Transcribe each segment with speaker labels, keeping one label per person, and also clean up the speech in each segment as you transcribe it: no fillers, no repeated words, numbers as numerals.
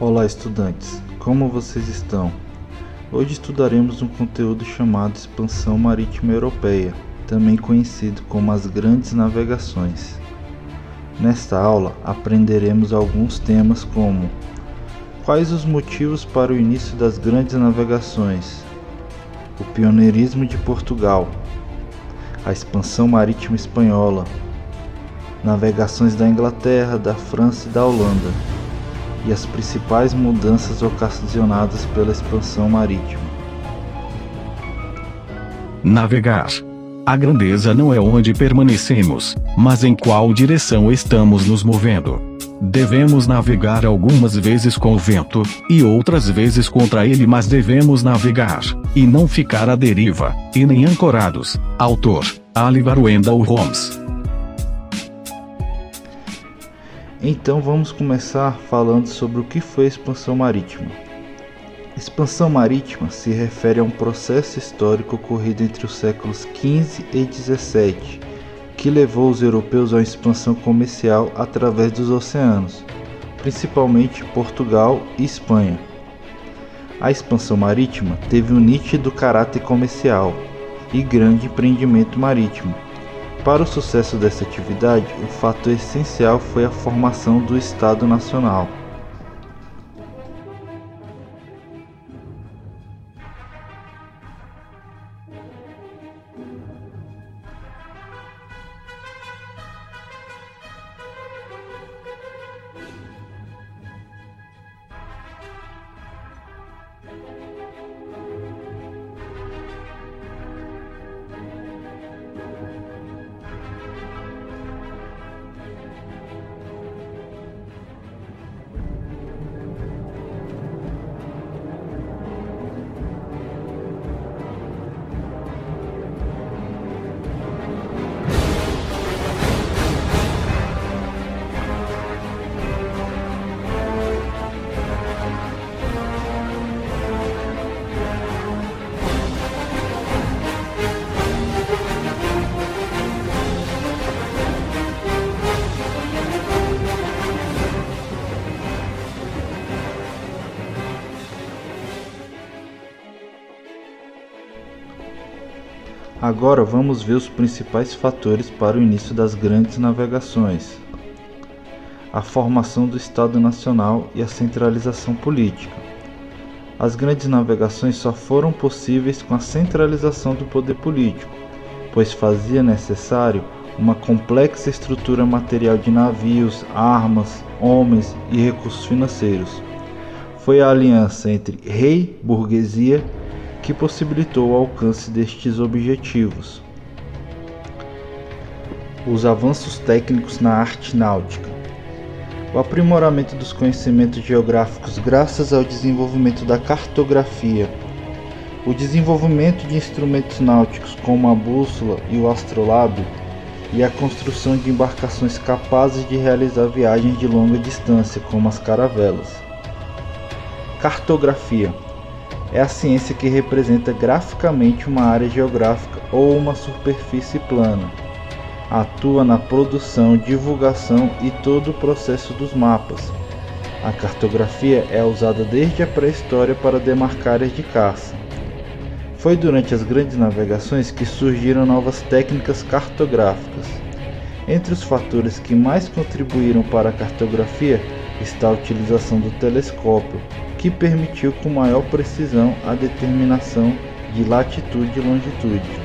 Speaker 1: Olá, estudantes! Como vocês estão? Hoje estudaremos um conteúdo chamado Expansão Marítima Europeia, também conhecido como as Grandes Navegações. Nesta aula, aprenderemos alguns temas como: quais os motivos para o início das grandes navegações, o pioneirismo de Portugal, a expansão marítima espanhola, navegações da Inglaterra, da França e da Holanda, e as principais mudanças ocasionadas pela expansão marítima.
Speaker 2: Navegar. A grandeza não é onde permanecemos, mas em qual direção estamos nos movendo. Devemos navegar algumas vezes com o vento, e outras vezes contra ele, mas devemos navegar, e não ficar à deriva, e nem ancorados. Autor: Oliver Wendell Holmes.
Speaker 1: Então vamos começar falando sobre o que foi a expansão marítima. Expansão marítima se refere a um processo histórico ocorrido entre os séculos XV e XVII, que levou os europeus a uma expansão comercial através dos oceanos, principalmente Portugal e Espanha. A expansão marítima teve um nítido caráter comercial e grande empreendimento marítimo. Para o sucesso dessa atividade, o fator essencial foi a formação do Estado Nacional. Agora vamos ver os principais fatores para o início das grandes navegações: a formação do Estado Nacional e a centralização política. As grandes navegações só foram possíveis com a centralização do poder político, pois fazia necessário uma complexa estrutura material de navios, armas, homens e recursos financeiros. Foi a aliança entre rei e burguesia que possibilitou o alcance destes objetivos. Os avanços técnicos na arte náutica. O aprimoramento dos conhecimentos geográficos graças ao desenvolvimento da cartografia. O desenvolvimento de instrumentos náuticos como a bússola e o astrolábio, e a construção de embarcações capazes de realizar viagens de longa distância, como as caravelas. Cartografia é a ciência que representa graficamente uma área geográfica ou uma superfície plana. Atua na produção, divulgação e todo o processo dos mapas. A cartografia é usada desde a pré-história para demarcar áreas de caça. Foi durante as grandes navegações que surgiram novas técnicas cartográficas. Entre os fatores que mais contribuíram para a cartografia está a utilização do telescópio, que permitiu com maior precisão a determinação de latitude e longitude.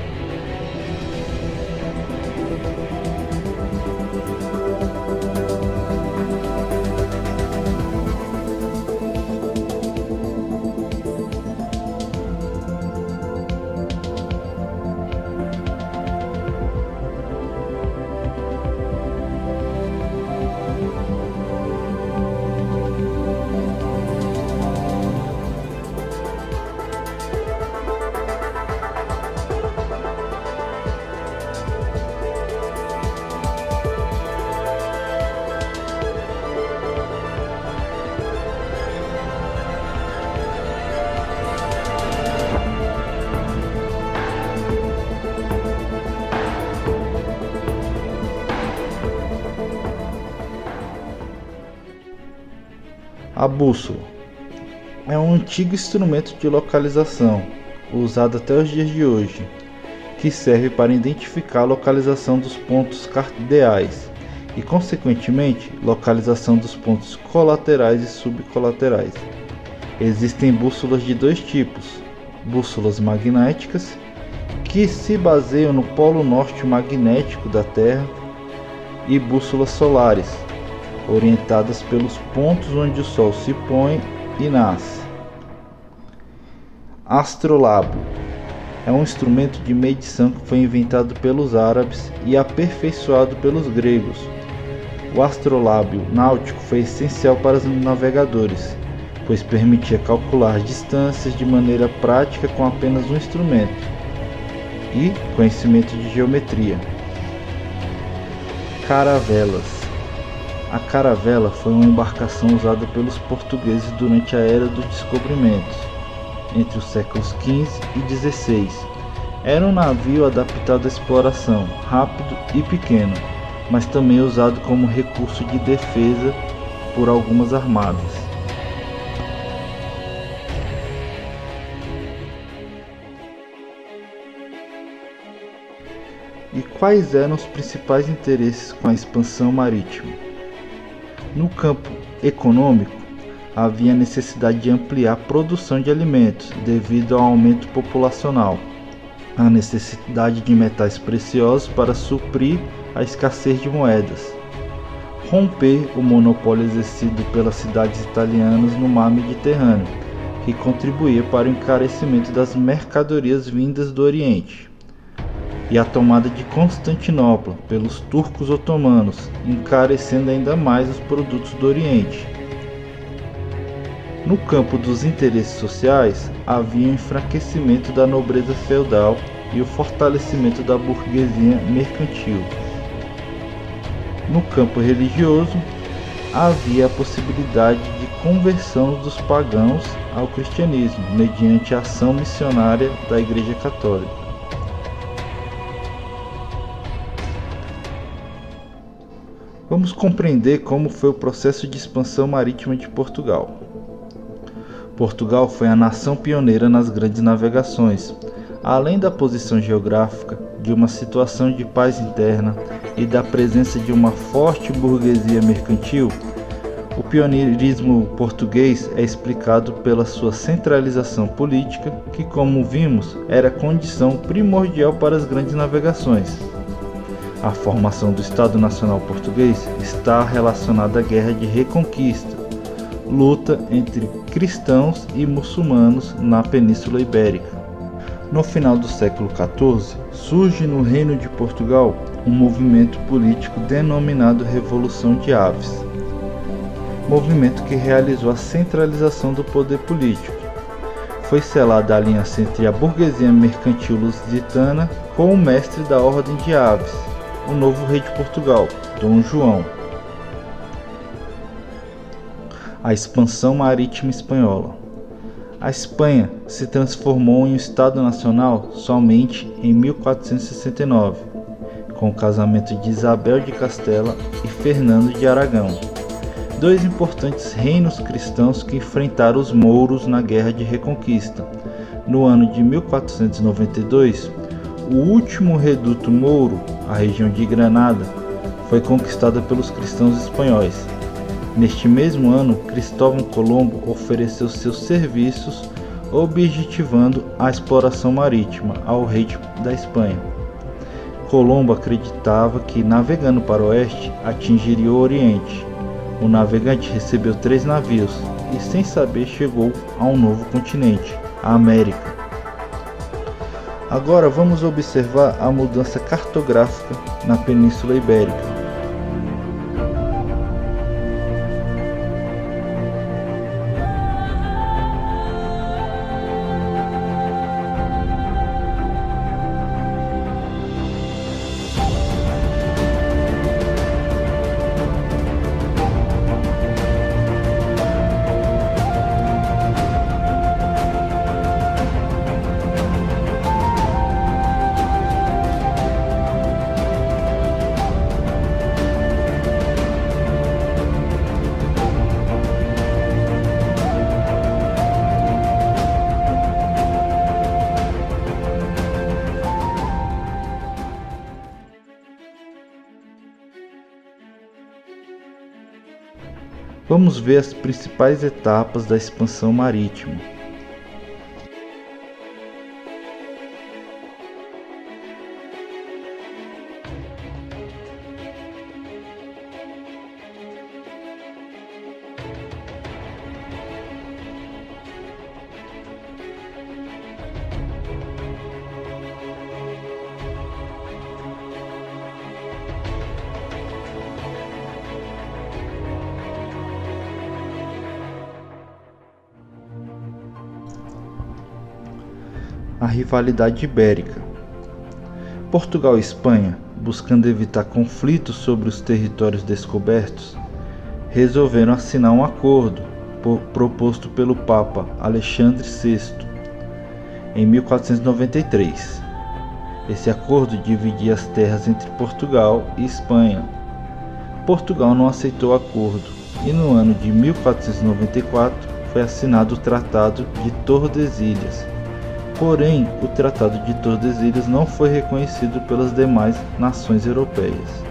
Speaker 1: A bússola é um antigo instrumento de localização, usado até os dias de hoje, que serve para identificar a localização dos pontos cardeais e, consequentemente, localização dos pontos colaterais e subcolaterais. Existem bússolas de dois tipos: bússolas magnéticas, que se baseiam no polo norte magnético da Terra, e bússolas solares, orientadas pelos pontos onde o Sol se põe e nasce. Astrolábio é um instrumento de medição que foi inventado pelos árabes e aperfeiçoado pelos gregos. O astrolábio náutico foi essencial para os navegadores, pois permitia calcular distâncias de maneira prática com apenas um instrumento e conhecimento de geometria. Caravelas. A caravela foi uma embarcação usada pelos portugueses durante a Era dos Descobrimentos, entre os séculos XV e XVI. Era um navio adaptado à exploração, rápido e pequeno, mas também usado como recurso de defesa por algumas armadas. E quais eram os principais interesses com a expansão marítima? No campo econômico, havia necessidade de ampliar a produção de alimentos devido ao aumento populacional, a necessidade de metais preciosos para suprir a escassez de moedas, romper o monopólio exercido pelas cidades italianas no mar Mediterrâneo, que contribuía para o encarecimento das mercadorias vindas do Oriente, e a tomada de Constantinopla pelos turcos otomanos, encarecendo ainda mais os produtos do Oriente. No campo dos interesses sociais, havia o enfraquecimento da nobreza feudal e o fortalecimento da burguesia mercantil. No campo religioso, havia a possibilidade de conversão dos pagãos ao cristianismo, mediante a ação missionária da Igreja Católica. Vamos compreender como foi o processo de expansão marítima de Portugal. Portugal foi a nação pioneira nas grandes navegações. Além da posição geográfica, de uma situação de paz interna e da presença de uma forte burguesia mercantil, o pioneirismo português é explicado pela sua centralização política, que, como vimos, era condição primordial para as grandes navegações. A formação do Estado Nacional Português está relacionada à Guerra de Reconquista, luta entre cristãos e muçulmanos na Península Ibérica. No final do século XIV, surge no Reino de Portugal um movimento político denominado Revolução de Aves, movimento que realizou a centralização do poder político. Foi selada a aliança entre a burguesia mercantil lusitana com o mestre da Ordem de Aves, o novo rei de Portugal, Dom João. A expansão marítima espanhola. A Espanha se transformou em um Estado nacional somente em 1469, com o casamento de Isabel de Castela e Fernando de Aragão, dois importantes reinos cristãos que enfrentaram os mouros na Guerra de Reconquista. No ano de 1492, o último reduto mouro, a região de Granada, foi conquistada pelos cristãos espanhóis. Neste mesmo ano, Cristóvão Colombo ofereceu seus serviços, objetivando a exploração marítima ao rei da Espanha. Colombo acreditava que, navegando para o oeste, atingiria o Oriente. O navegante recebeu 3 navios e, sem saber, chegou a um novo continente, a América. Agora vamos observar a mudança cartográfica na Península Ibérica. Vamos ver as principais etapas da expansão marítima. A rivalidade ibérica. Portugal e Espanha, buscando evitar conflitos sobre os territórios descobertos, resolveram assinar um acordo proposto pelo Papa Alexandre VI em 1493. Esse acordo dividia as terras entre Portugal e Espanha. Portugal não aceitou o acordo e no ano de 1494 foi assinado o Tratado de Tordesilhas. Porém, o Tratado de Tordesilhas não foi reconhecido pelas demais nações europeias.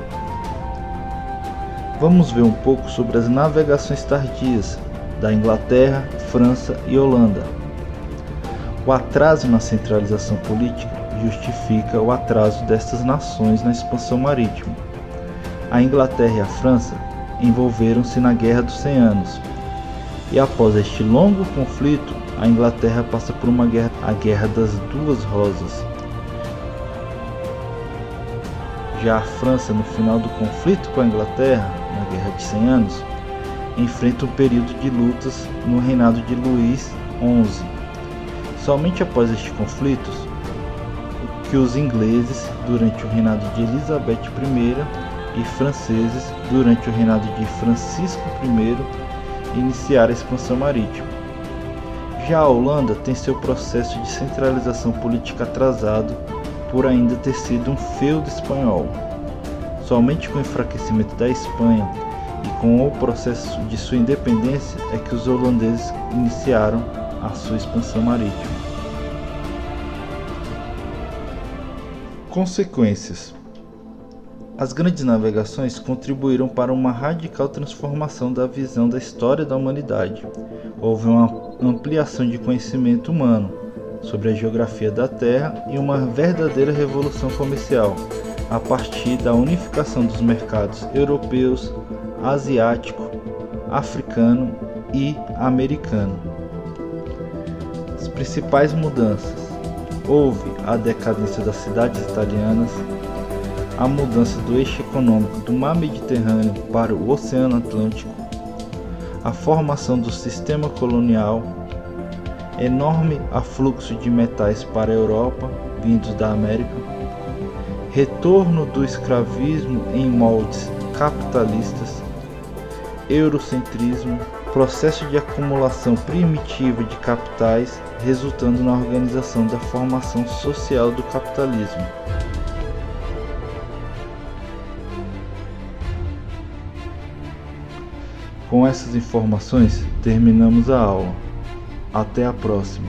Speaker 1: Vamos ver um pouco sobre as navegações tardias da Inglaterra, França e Holanda. O atraso na centralização política justifica o atraso destas nações na expansão marítima. A Inglaterra e a França envolveram-se na Guerra dos 100 Anos, e após este longo conflito, a Inglaterra passa por uma guerra, a Guerra das Duas Rosas. Já a França, no final do conflito com a Inglaterra, na Guerra de 100 Anos, enfrenta um período de lutas no reinado de Luís XI. Somente após este conflito, que os ingleses, durante o reinado de Elizabeth I, e franceses, durante o reinado de Francisco I, iniciaram a expansão marítima. Já a Holanda tem seu processo de centralização política atrasado por ainda ter sido um feudo espanhol. Somente com o enfraquecimento da Espanha e com o processo de sua independência é que os holandeses iniciaram a sua expansão marítima. Consequências. As grandes navegações contribuíram para uma radical transformação da visão da história da humanidade. Houve uma ampliação de conhecimento humano sobre a geografia da Terra e uma verdadeira revolução comercial, a partir da unificação dos mercados europeus, asiático, africano e americano. As principais mudanças. Houve a decadência das cidades italianas, a mudança do eixo econômico do mar Mediterrâneo para o Oceano Atlântico, a formação do sistema colonial, enorme afluxo de metais para a Europa, vindos da América, retorno do escravismo em moldes capitalistas, eurocentrismo, processo de acumulação primitiva de capitais, resultando na organização da formação social do capitalismo. Com essas informações, terminamos a aula. Até a próxima.